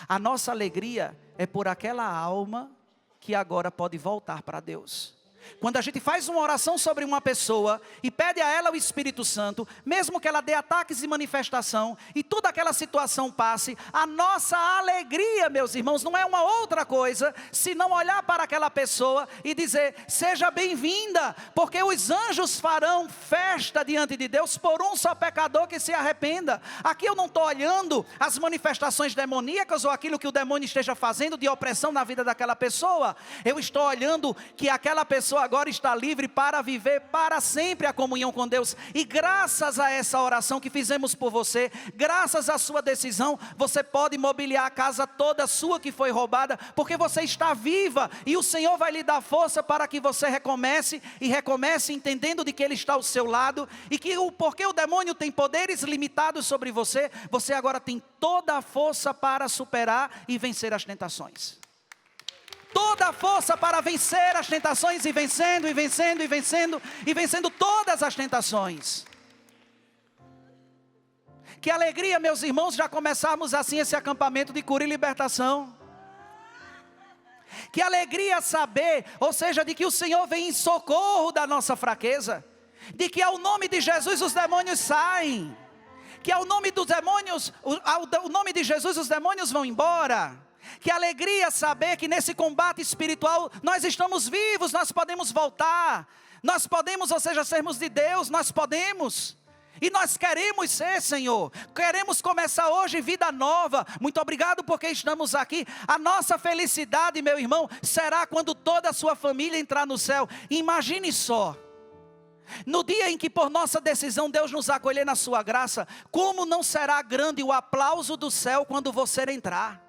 A nossa alegria é por aquela alma que agora pode voltar para Deus. Quando a gente faz uma oração sobre uma pessoa e pede a ela o Espírito Santo, mesmo que ela dê ataques de manifestação e toda aquela situação passe, a nossa alegria, meus irmãos, não é uma outra coisa senão olhar para aquela pessoa e dizer: seja bem-vinda, porque os anjos farão festa diante de Deus por um só pecador que se arrependa. Aqui eu não estou olhando as manifestações demoníacas ou aquilo que o demônio esteja fazendo de opressão na vida daquela pessoa. Eu estou olhando que aquela pessoa agora está livre para viver para sempre a comunhão com Deus. E graças a essa oração que fizemos por você, graças à sua decisão, você pode mobiliar a casa toda sua que foi roubada, porque você está viva e o Senhor vai lhe dar força para que você recomece e recomece entendendo de que Ele está ao seu lado e que porque o demônio tem poderes limitados sobre você, você agora tem toda a força para superar e vencer as tentações. Toda a força para vencer as tentações e vencendo, e vencendo, e vencendo, e vencendo todas as tentações. Que alegria, meus irmãos, já começarmos assim esse acampamento de cura e libertação. Que alegria saber, ou seja, de que o Senhor vem em socorro da nossa fraqueza. De que ao nome de Jesus os demônios saem. Que ao nome dos demônios, ao nome de Jesus os demônios vão embora. Que alegria saber que nesse combate espiritual nós estamos vivos, nós podemos voltar. Nós podemos, ou seja, sermos de Deus, nós podemos. E nós queremos ser, Senhor. Queremos começar hoje vida nova. Muito obrigado porque estamos aqui. A nossa felicidade, meu irmão, será quando toda a sua família entrar no céu. Imagine só. No dia em que por nossa decisão Deus nos acolher na sua graça, como não será grande o aplauso do céu quando você entrar?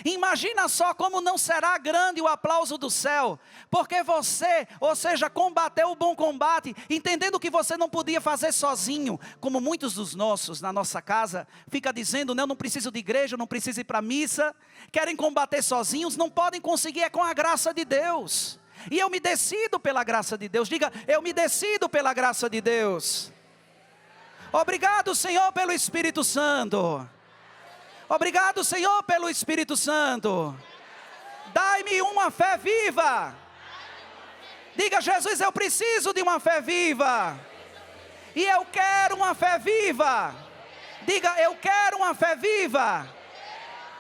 Imagina só como não será grande o aplauso do céu, porque você, ou seja, combateu o bom combate, entendendo que você não podia fazer sozinho, como muitos dos nossos, na nossa casa, fica dizendo: não preciso de igreja, não preciso ir para a missa, querem combater sozinhos, não podem conseguir, é com a graça de Deus. E eu me decido pela graça de Deus. Diga: eu me decido pela graça de Deus. Obrigado, Senhor, pelo Espírito Santo. Obrigado, Senhor, pelo Espírito Santo. Dai-me uma fé viva. Diga: Jesus, eu preciso de uma fé viva. E eu quero uma fé viva. Diga: eu quero uma fé viva.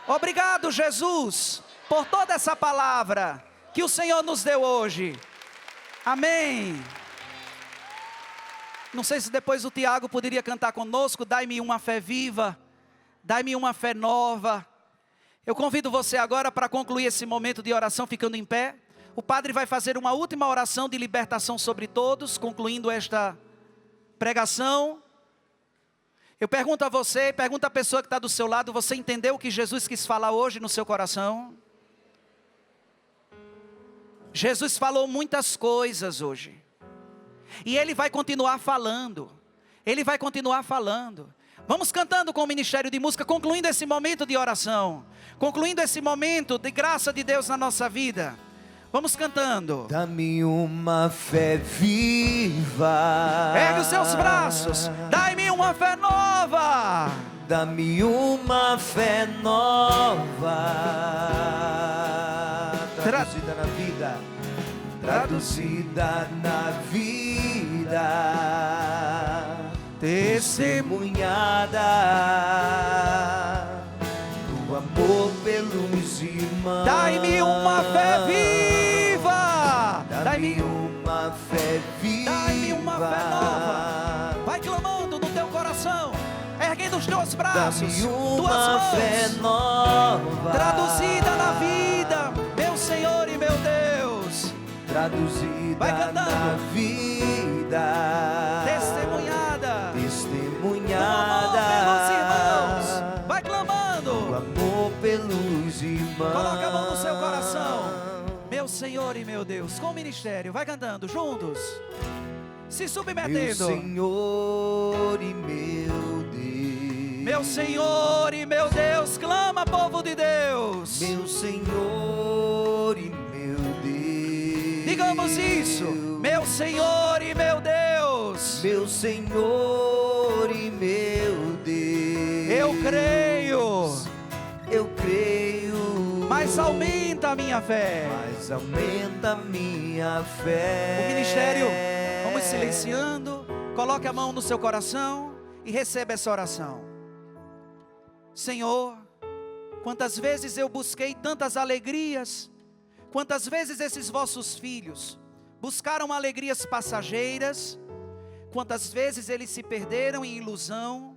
Obrigado, Jesus, por toda essa palavra que o Senhor nos deu hoje. Amém. Não sei se depois o Tiago poderia cantar conosco: dai-me uma fé viva. Dai-me uma fé nova. Eu convido você agora para concluir esse momento de oração ficando em pé. O padre vai fazer uma última oração de libertação sobre todos, concluindo esta pregação. Eu pergunto a você, pergunto à pessoa que está do seu lado: você entendeu o que Jesus quis falar hoje no seu coração? Jesus falou muitas coisas hoje. E Ele vai continuar falando. Ele vai continuar falando. Vamos cantando com o Ministério de Música, concluindo esse momento de oração, concluindo esse momento de graça de Deus na nossa vida. Vamos cantando. Dá-me uma fé viva. Ergue os seus braços. Dai-me uma fé nova. Dá-me uma fé nova. Traduzida na vida. Traduzida na vida. Testemunhada do amor pelos irmãos. Dai-me uma fé viva. Dai-me uma fé viva. Dai-me uma fé nova. Vai clamando no teu coração, erguendo os teus braços, Dá-me tuas uma mãos. fé nova. Traduzida na vida, meu Senhor e meu Deus. Traduzida Vai cantando. na vida. Testemunhada. Testemunhada. O amor pelos irmãos. Vai O clamando. amor pelos irmãos. Coloca a mão no seu coração. Meu Senhor e meu Deus. Com o ministério. Vai cantando juntos. Se Meu submetendo. Senhor e meu Deus. Meu Senhor e meu Deus. Clama, povo de Deus. Meu Senhor e meu Deus. Digamos isso. Meu Senhor e meu Deus. Meu Senhor e meu Deus. Eu creio. Eu creio. Mas mas aumenta a minha fé. Mas aumenta a minha fé. O ministério, vamos silenciando. Coloque a mão no seu coração e receba essa oração. Senhor, quantas vezes eu busquei tantas alegrias, quantas vezes esses vossos filhos buscaram alegrias passageiras, quantas vezes eles se perderam em ilusão,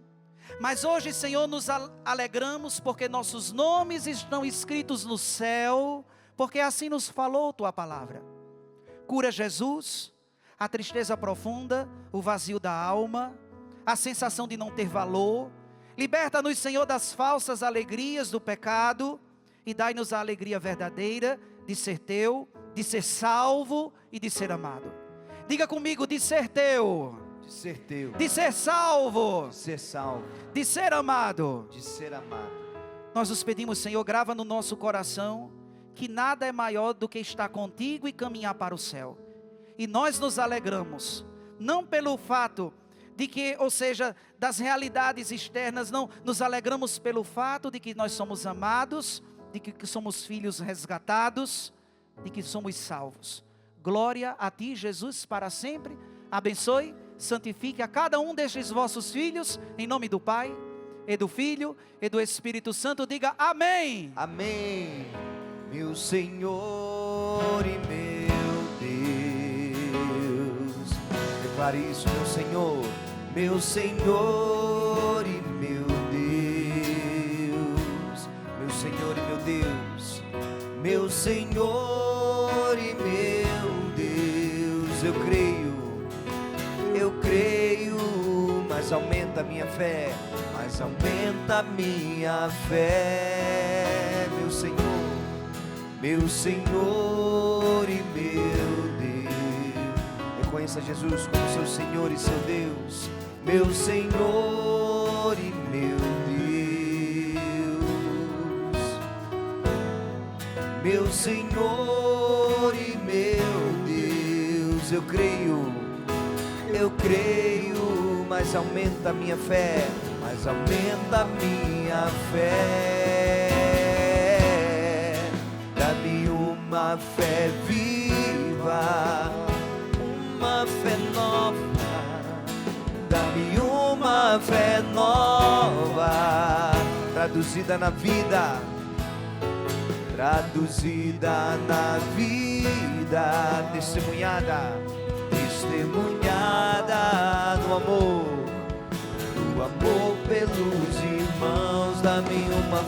mas hoje, Senhor, nos alegramos porque nossos nomes estão escritos no céu, porque assim nos falou tua palavra. Cura, Jesus, a tristeza profunda, o vazio da alma, a sensação de não ter valor. Liberta-nos, Senhor, das falsas alegrias do pecado e dai-nos a alegria verdadeira de ser teu, de ser salvo e de ser amado. Diga comigo, de ser teu, De ser teu, de ser salvo, de ser salvo, de ser amado. de ser amado. Nós nos pedimos, Senhor, grava no nosso coração que nada é maior do que estar contigo e caminhar para o céu. E nós nos alegramos, não pelo fato de que, ou seja, das realidades externas, não, nos alegramos pelo fato de que nós somos amados, de que somos filhos resgatados, de que somos salvos. Glória a ti, Jesus, para sempre. Abençoe, santifique a cada um destes vossos filhos, em nome do Pai, e do Filho, e do Espírito Santo. Diga amém. Amém. Meu Senhor e meu Deus. Declare isso, meu Senhor. Meu Senhor e meu Deus. Meu Senhor e meu Deus. Meu Senhor e meu Deus. Eu creio, mas aumenta a minha fé, mas aumenta a minha fé, meu Senhor e meu Deus. Reconheça Jesus como seu Senhor e seu Deus, meu Senhor e meu Deus, meu Senhor e meu Deus. Eu creio, mas aumenta a minha fé, mas aumenta a minha fé. Dá-me uma fé viva, uma fé nova. Dá-me uma fé nova, traduzida na vida, testemunhada no amor pelos irmãos. Dá-me uma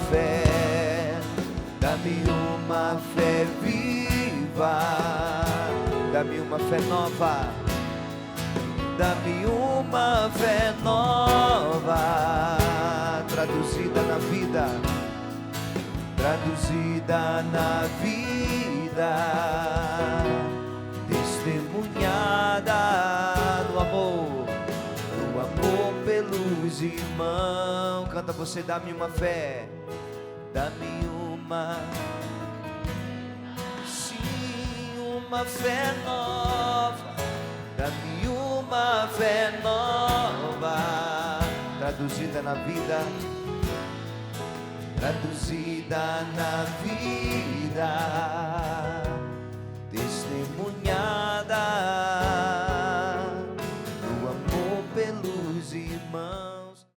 fé viva, dá-me uma fé nova, dá-me uma fé nova, traduzida na vida, testemunhada no amor pelos irmãos. Canta você, dá-me uma fé, dá-me uma fé nova, dá-me uma fé nova, traduzida na vida, no